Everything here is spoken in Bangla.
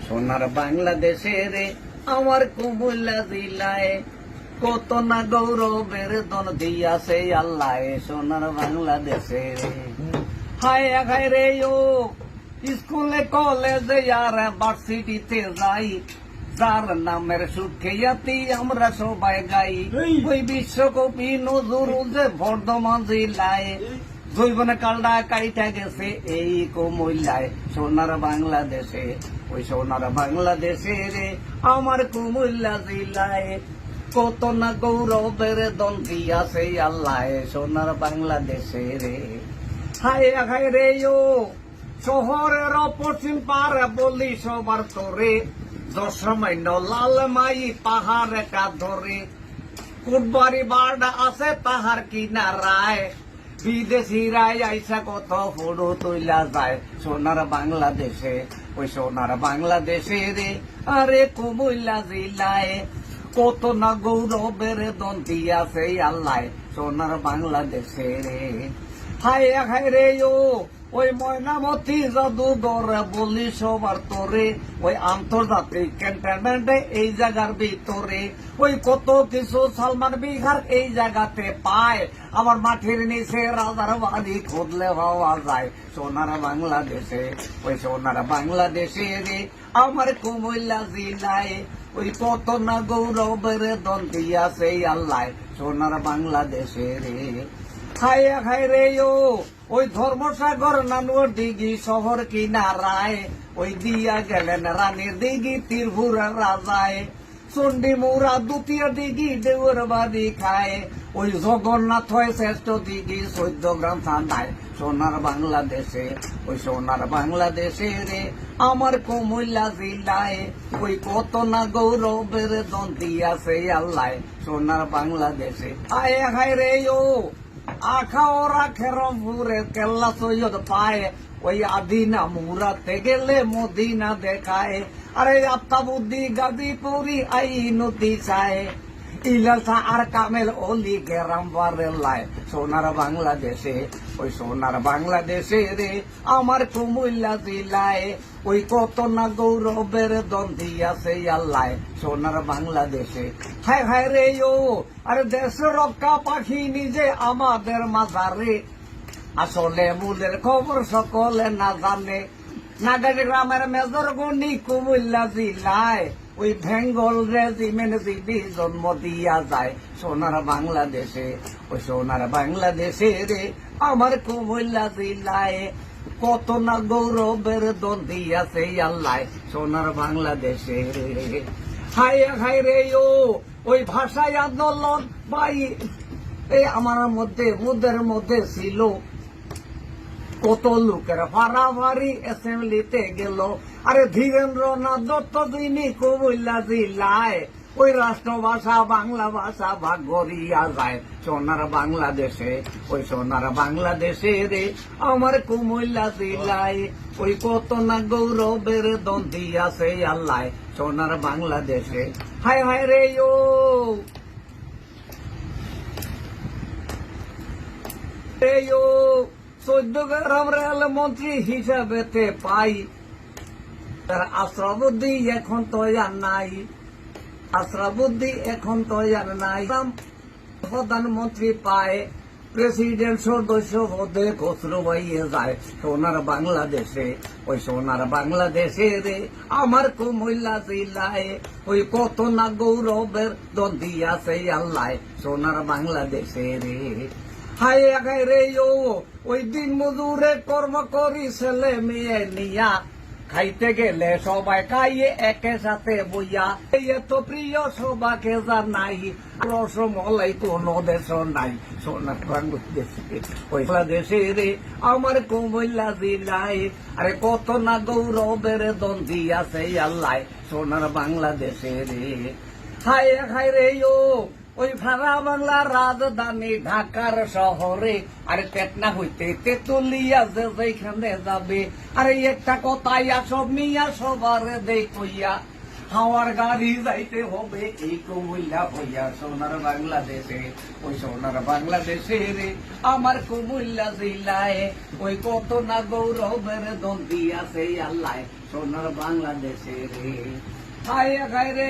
সোনার বাংলাদেশে রে আমার কুমিল্লা জেলায় কত না গৌরবের দন দিয়াছে আল্লাহ সোনার বাংলাদেশে রে। হায় হায় রে ও স্কুলে কলেজে আর ভার্সিটিতে যাই, যার নামের সুখ্যাতি আমরা সবাই গাই। ওই বিশ্বকবি নজরুল যে বর্ধমান জেলায় জৈবন কালটা কাইটা গেছে এই কুমিল্লায় সোনার বাংলাদেশে। ওই সোনার বাংলাদেশে রে আমার কুমিল্লা জেলায় কত না গৌরবের দন দিয়াছে আল্লাহ সোনার বাংলাদেশে রে। হায় হায় রে ও শহরের পশ্চিম পারে বলি সবার তোরে, দশমাইন লাল মাই পাহাড় কা ধরে, কুটবাড়ি বাড়া আছে তাহার কিনারায়, বিদেশিরাই আইসা কত ফটো তুইলা যায় সোনার বাংলাদেশে। ওই সোনার বাংলাদেশে রে আরে কুমিল্লা জেলায় কত না গৌরবের দন দিয়াছে আল্লাহ সোনার বাংলাদেশে রে। হায় হায় রে ও ওই ময়নামতি জাদুঘর বলি সবার তোরে, ওই আন্তর্জাতিক ক্যান্টনমেন্টে এই জায়গার ভিতরে, ওই কত কিছু সালমান বিহার এই জায়গাতে পায়। আমার মাটির নিচে রাজার বাড়ি খুঁজলে পাওয়া যায় সোনার বাংলাদেশে। ওই সোনার বাংলাদেশে রে আমার কুমিল্লা জেলায় ওই কত না গৌরবের দন দিয়াছে আল্লাহ সোনার বাংলাদেশে রে। হায় হায় রে ও ওই ধর্মসাগর নানুর দিঘি শহর কিনারায়, ওই দিয়া গেলেন রানীর দিঘি ত্রিপুরার রাজায়, চন্ডী মুরা দ্বিতীয় দিঘি দেউর বাড়ি খায়, ওই জগন্নাথ হয় শ্রেষ্ঠ দিঘি 14 গ্রাম ঠান্ডায় সোনার বাংলাদেশে। ওই সোনার বাংলাদেশে রে আমার কুমিল্লা জেলায় ওই কত না গৌরবের দন দিয়াছে আল্লাহ সোনার বাংলাদেশে। হায় হায় রে ও আখা ওরা খেরমপুরে কেল্লা সৈয়দ পায়, ওই আদিনা মুরাতে গেলে মদিনা দেখায়, আরে আত্মাবুদ্দি গাজীপুরি আই নদী চায়, ইলাসা আর কামেল অলি গেরাম বারেলায় সোনার বাংলাদেশে। ওই সোনার বাংলাদেশে রে আমার কুমিল্লা জেলায় ওই কত না গৌরবের দন দিয়াছে আল্লাহ সোনার বাংলাদেশে। হায় হায় রে ও আরে দেশ রক্ষা পাখি নিজে আমাদের মাঝারে, আসলে মুদের খবর সকলে না জানে, নাগারি গ্রামের মেজর গণি কুমিল্লা জেলায় ওই বেঙ্গল রেজিমেন্ট দিদি জন্ম দিয়া যায় সোনার বাংলাদেশে। ওই সোনার বাংলাদেশে রে আমার কুমিল্লা জেলায় কত না গৌরবের দন দিয়াছে আল্লাহ সোনার বাংলাদেশে রে। হায় হায় রে ও ওই ভাষায় আন্দোলন ভাই এই আমার মধ্যে মুদের মধ্যে ছিল, কত লোকের ফারাফারি অ্যাসেম্বলিতে গেল, আরে ধীরেন্দ্রনাথ দত্ত যিনি কুমিল্লা জেলায় ওই রাষ্ট্রভাষা বাংলা ভাষা ভাগ করিয়া যায় সোনার বাংলাদেশে। ওই সোনার বাংলাদেশে রে আমার কুমিল্লা জেলায় ওই কত না গৌরবের দন দিয়াছে আল্লাহ সোনার বাংলাদেশে। হায় হায় রে ও রে ও 14 গ্রাম রেল মন্ত্রী হিসাবেতে পাই, আশ্রবুদ্ধি এখন তো আর নাই, আশ্রবুদ্ধি এখন তো আর নাই, প্রধানমন্ত্রী পায়, প্রেসিডেন্ট সদস্য পদে খসরু হয়ে যায় সোনার বাংলাদেশে। ওই সোনার বাংলাদেশে রে আমার কুমিল্লা জেলায় ওই কত না গৌরবের দন দিয়াছে আল্লাহ সোনার বাংলাদেশে রে। হায় হায় রে ও ওই দিন মজুরে কর্ম করি ছেলে মেয়ে নিয়া, খাইতে গেলে সবাই খাইয়ে একে সাথে বইয়া, এত প্রিয় সবাকে জানাই রসমলাই কোন দেশ নাই সোনার বাংলাদেশে। ওই বাংলাদেশে রে আমার কুমিল্লা জেলায় আরে কত না গৌরবের দন দিয়াছে আল্লাহ সোনার বাংলাদেশে রে। হায় হায় রে ও ওই ভাড়া বাংলার রাজধানী ঢাকার শহরে আরে পেটনা হইতে তেতুলিয়া যে যেখানে যাবে, আরে একটা কথাই সব মিয়া সবার দেখইয়া হাওয়ার গাড়ি যাইতে হবে এই কুমিল্লা হইয়া সোনার বাংলাদেশে, ওই সোনার বাংলাদেশে রে আমার কুমিল্লা জেলায়, ওই কত না গৌরবের দন দিয়াছে আল্লাহ সোনার বাংলাদেশে রে। হায় গায় রে